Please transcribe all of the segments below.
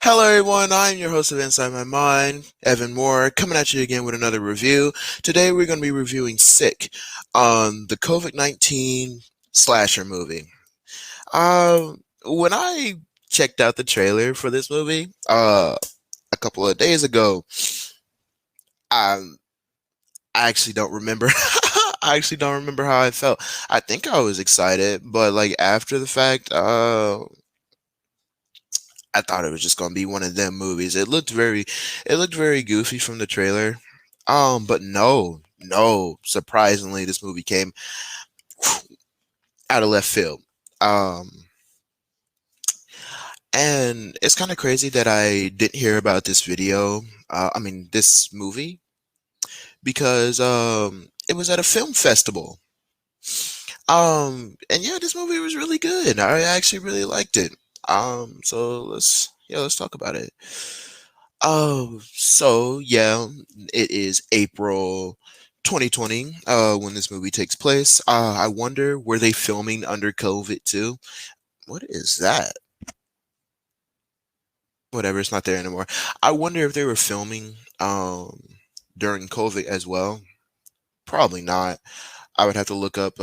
Hello, everyone. I'm your host of Inside My Mind, Evan Moore, coming at you again with another review. Today, we're going to be reviewing Sick, the COVID-19 slasher movie. When I checked out the trailer for this movie a couple of days ago, um, I actually don't remember. I actually don't remember how I felt. I think I was excited, but like after the fact, I thought it was just gonna be one of them movies. It looked very goofy from the trailer. But no. Surprisingly, this movie came out of left field. Um, and it's kind of crazy that I didn't hear about this video. This movie because it was at a film festival. And yeah, this movie was really good. I actually really liked it. So let's talk about it. So yeah, it is April 2020 when this movie takes place. I wonder, were they filming under COVID too? What is that? Whatever, it's not there anymore. I wonder if they were filming during COVID as well. Probably not. I would have to look up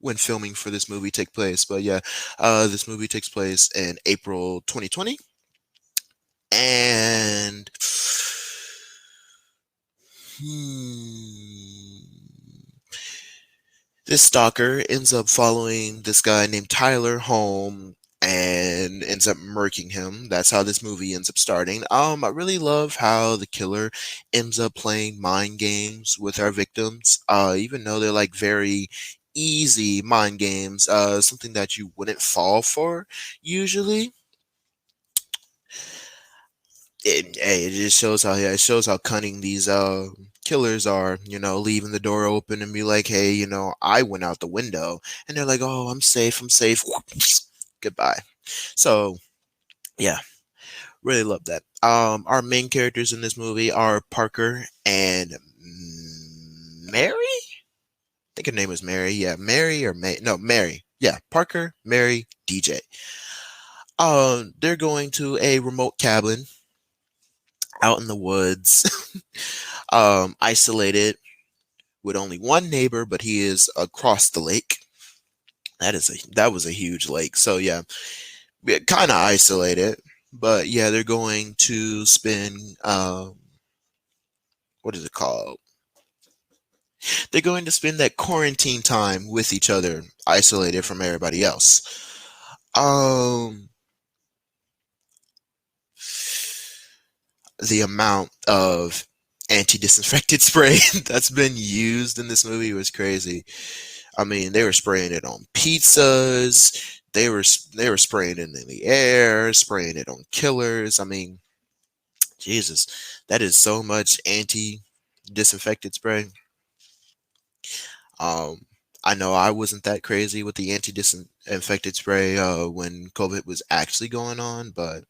when filming for this movie take place. But yeah, this movie takes place in April 2020. And hmm, this stalker ends up following this guy named Tyler home and ends up murking him. That's how this movie ends up starting. I really love how the killer ends up playing mind games with our victims, even though they're like very easy mind games, something that you wouldn't fall for usually. Hey, it just shows how, yeah, it shows how cunning these killers are, leaving the door open and be like, hey, I went out the window, and they're like, oh, I'm safe. Goodbye. So yeah, really love that. Our main characters in this movie are Parker and Mary. I think her name was Mary. Yeah, Mary or May. No, Mary. Yeah, Parker, Mary, DJ. They're going to a remote cabin out in the woods, isolated with only one neighbor, but he is across the lake. That was a huge lake. So yeah, kind of isolated. But yeah, they're going to spend what is it called? They're going to spend that quarantine time with each other, isolated from everybody else. Um, the amount of anti-disinfectant spray that's been used in this movie was crazy. I mean, they were spraying it on pizzas. They were spraying it in the air, spraying it on killers. I mean, Jesus, that is so much anti-disinfectant spray. Um, I know I wasn't that crazy with the anti-disinfectant spray when COVID was actually going on, but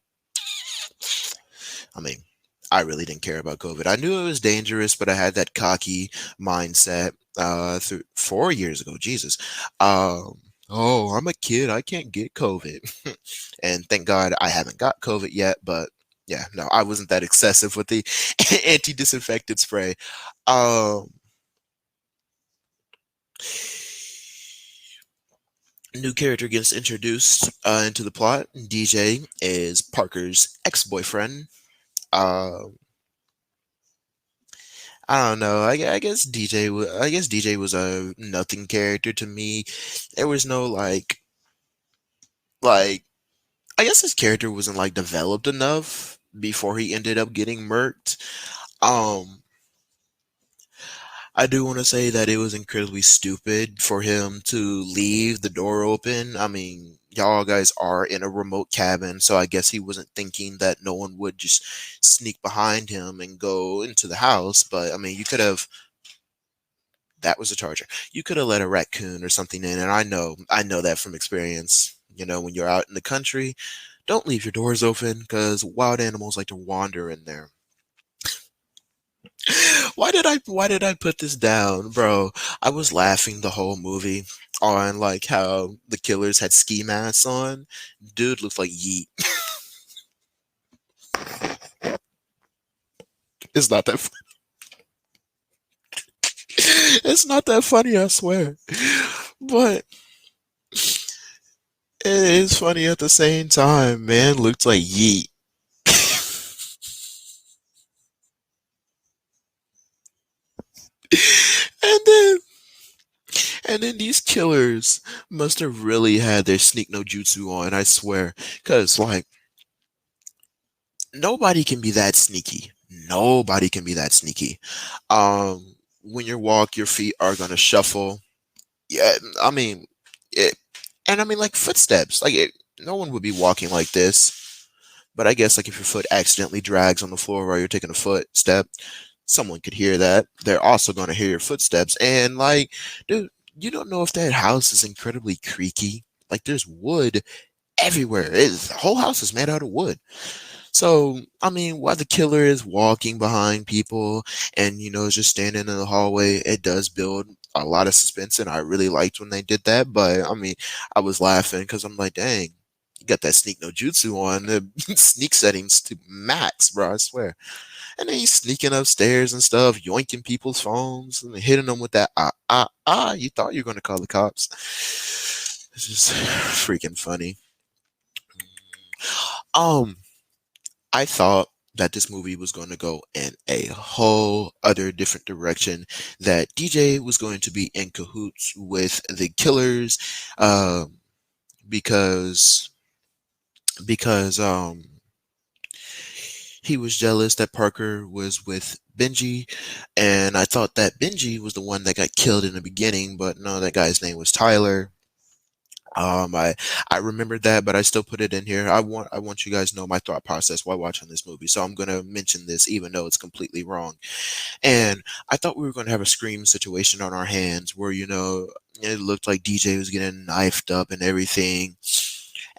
I mean, I really didn't care about COVID. I knew it was dangerous, but I had that cocky mindset through 4 years ago. Jesus. Oh, I'm a kid. I can't get COVID. And thank God I haven't got COVID yet, but yeah, no, I wasn't that excessive with the anti-disinfectant spray. Um, New character gets introduced into the plot. DJ is Parker's ex-boyfriend. Uh, I don't know. I guess DJ was a nothing character to me. There was no like I guess his character wasn't like developed enough before he ended up getting murked. Um, I do want to say that it was incredibly stupid for him to leave the door open. I mean, y'all guys are in a remote cabin, so I guess he wasn't thinking that no one would just sneak behind him and go into the house. But I mean, you could have that was a charger. You could have let a raccoon or something in, and I know that from experience. When you're out in the country, don't leave your doors open because wild animals like to wander in there. Why did I put this down, bro? I was laughing the whole movie on like how the killers had ski masks on. Dude looked like Yeet. It's not that. It's not that funny, I swear. But it is funny at the same time. Man looked like yeet. And then and then these killers must have really had their sneak no jutsu on, I swear. Cause like nobody can be that sneaky. Nobody can be that sneaky. When you walk, your feet are gonna shuffle. Yeah, I mean, it, and I mean like footsteps. No one would be walking like this. But I guess like if your foot accidentally drags on the floor while you're taking a footstep, someone could hear that. They're also going to hear your footsteps. And like, dude, you don't know if that house is incredibly creaky. Like there's wood everywhere. The whole house is made out of wood. So, I mean, while the killer is walking behind people and, is just standing in the hallway, it does build a lot of suspense. And I really liked when they did that. But, I mean, I was laughing because I'm like, dang, you got that sneak no jutsu on the sneak settings to max, bro, I swear. And then he's sneaking upstairs and stuff, yoinking people's phones and hitting them with that, you thought you were going to call the cops. It's just freaking funny. Um, I thought that this movie was going to go in a whole other different direction. That DJ was going to be in cahoots with the killers, um, because because he was jealous that Parker was with Benji, and I thought that Benji was the one that got killed in the beginning, but no, that guy's name was Tyler. I remembered that, but I still put it in here. I want you guys to know my thought process while watching this movie, so I'm gonna mention this even though it's completely wrong. And I thought we were gonna have a scream situation on our hands where it looked like DJ was getting knifed up and everything,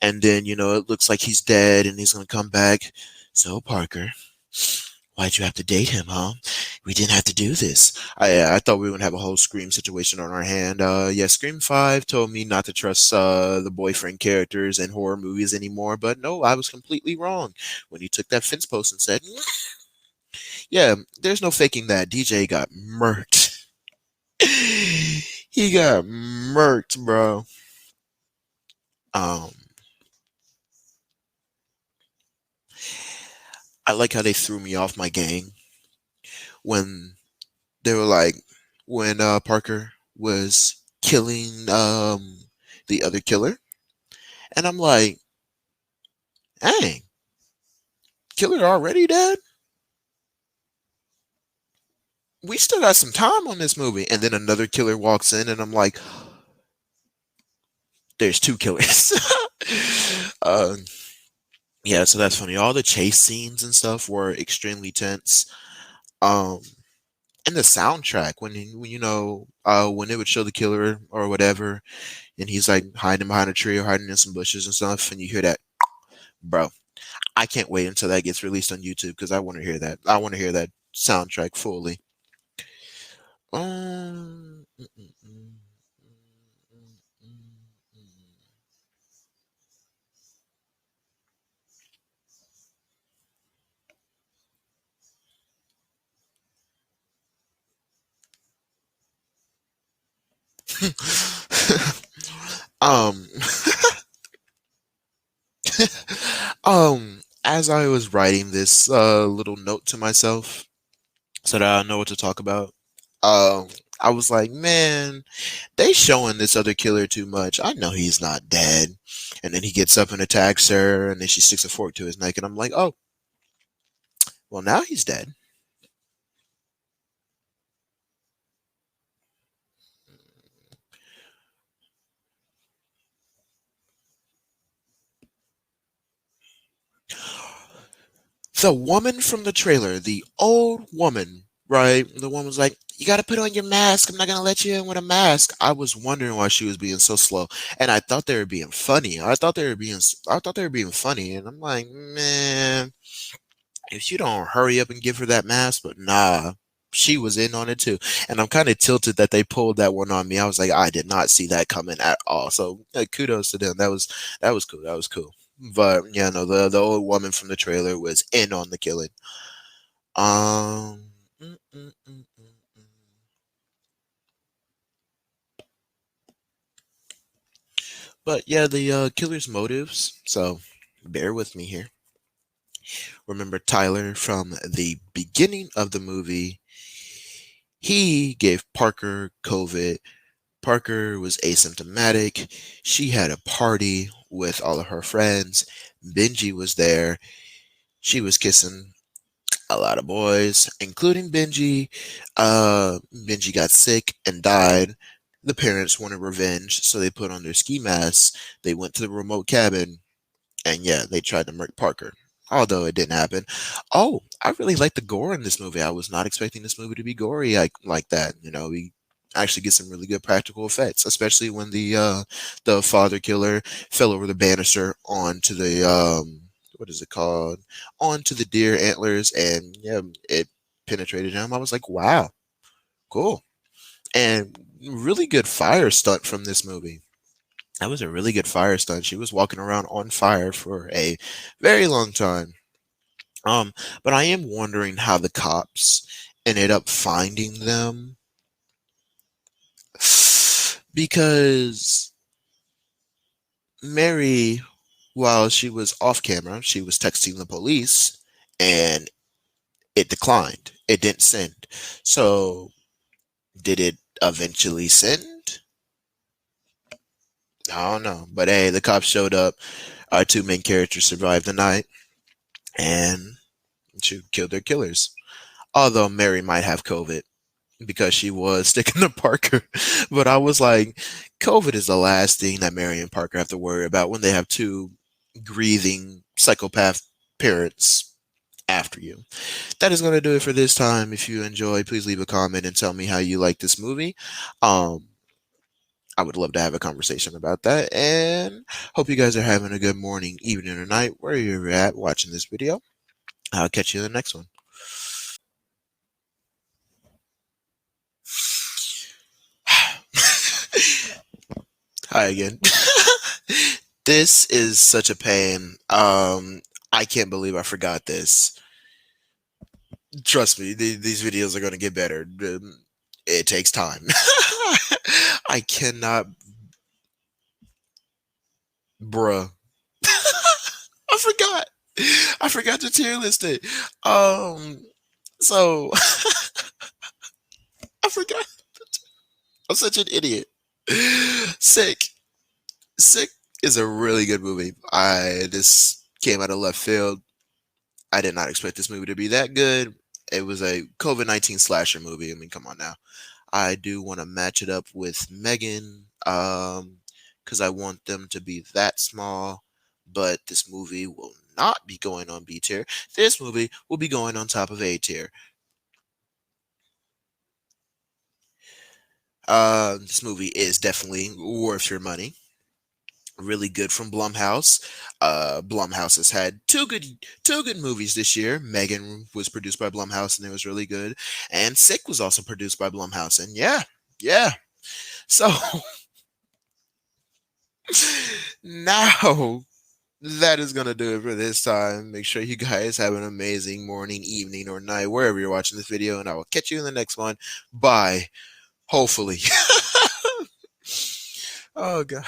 and then it looks like he's dead and he's gonna come back. So Parker, why'd you have to date him, huh? We didn't have to do this. I thought we were gonna have a whole Scream situation on our hand. Yeah, Scream 5 told me not to trust the boyfriend characters in horror movies anymore, but no, I was completely wrong when he took that fence post and said, yeah, there's no faking that. DJ got murked. He got murked, bro. Um, I like how they threw me off my game when they were like, when Parker was killing the other killer, and I'm like, dang, killer already dead? We still got some time on this movie. And then another killer walks in, and I'm like, there's two killers. uh, yeah, so that's funny. All the chase scenes and stuff were extremely tense. Um, and the soundtrack when it would show the killer or whatever, and he's like hiding behind a tree or hiding in some bushes and stuff, and you hear that, bro. I can't wait until that gets released on YouTube because I want to hear that. I want to hear that soundtrack fully. Um, mm, mm, mm, um, as I was writing this little note to myself so that I know what to talk about, um, I was like, man, they showing this other killer too much. I know he's not dead. And then he gets up and attacks her, and then she sticks a fork to his neck, and I'm like, oh, well, now he's dead. The woman from the trailer, the old woman, right? The woman was like, "You got to put on your mask. I'm not gonna let you in with a mask." I was wondering why she was being so slow, and I thought they were being funny. I thought they were being funny, and I'm like, man, if you don't hurry up and give her that mask, but nah. She was in on it too, and I'm kind of tilted that they pulled that one on me. I was like, I did not see that coming at all. So kudos to them. That was cool. But yeah, no, the old woman from the trailer was in on the killing. Um, mm, mm, mm, mm, mm. But yeah, the killer's motives. So bear with me here. Remember Tyler from the beginning of the movie? He gave Parker COVID. Parker was asymptomatic. She had a party with all of her friends. Benji was there. She was kissing a lot of boys, including Benji. Benji got sick and died. The parents wanted revenge, so they put on their ski masks. They went to the remote cabin, and yeah, they tried to murk Parker. Although it didn't happen. Oh, I really like the gore in this movie. I was not expecting this movie to be gory like that. You know, we actually get some really good practical effects, especially when the father killer fell over the banister onto the what is it called? Onto the deer antlers, and yeah, it penetrated him. I was like, wow, cool. And really good fire stunt from this movie. That was a really good fire stunt. She was walking around on fire for a very long time. But I am wondering how the cops ended up finding them because Mary, while she was off camera, she was texting the police and it declined. It didn't send. So, did it eventually send? I don't know. But hey, the cops showed up. Our two main characters survived the night and she killed their killers. Although Mary might have COVID because she was sticking to Parker. But I was like, COVID is the last thing that Mary and Parker have to worry about when they have two grieving psychopath parents after you. That is going to do it for this time. If you enjoy, please leave a comment and tell me how you like this movie. Um, I would love to have a conversation about that. And hope you guys are having a good morning, evening, or night, where you're at watching this video. I'll catch you in the next one. Hi again. This is such a pain. I can't believe I forgot this. Trust me, these videos are going to get better. It takes time. I cannot, bruh. I forgot. I forgot to tier list it. So I forgot. I'm such an idiot. Sick. Sick is a really good movie. I This came out of left field. I did not expect this movie to be that good. It was a COVID-19 slasher movie. I mean, come on now. I do want to match it up with Megan, because I want them to be that small. But this movie will not be going on B tier. This movie will be going on top of A tier. This movie is definitely worth your money. Really good from Blumhouse. Blumhouse has had two good movies this year. Megan was produced by Blumhouse and it was really good. And Sick was also produced by Blumhouse. And yeah. So now that is gonna do it for this time. Make sure you guys have an amazing morning, evening, or night, wherever you're watching this video, and I will catch you in the next one. Bye. Hopefully. Oh god.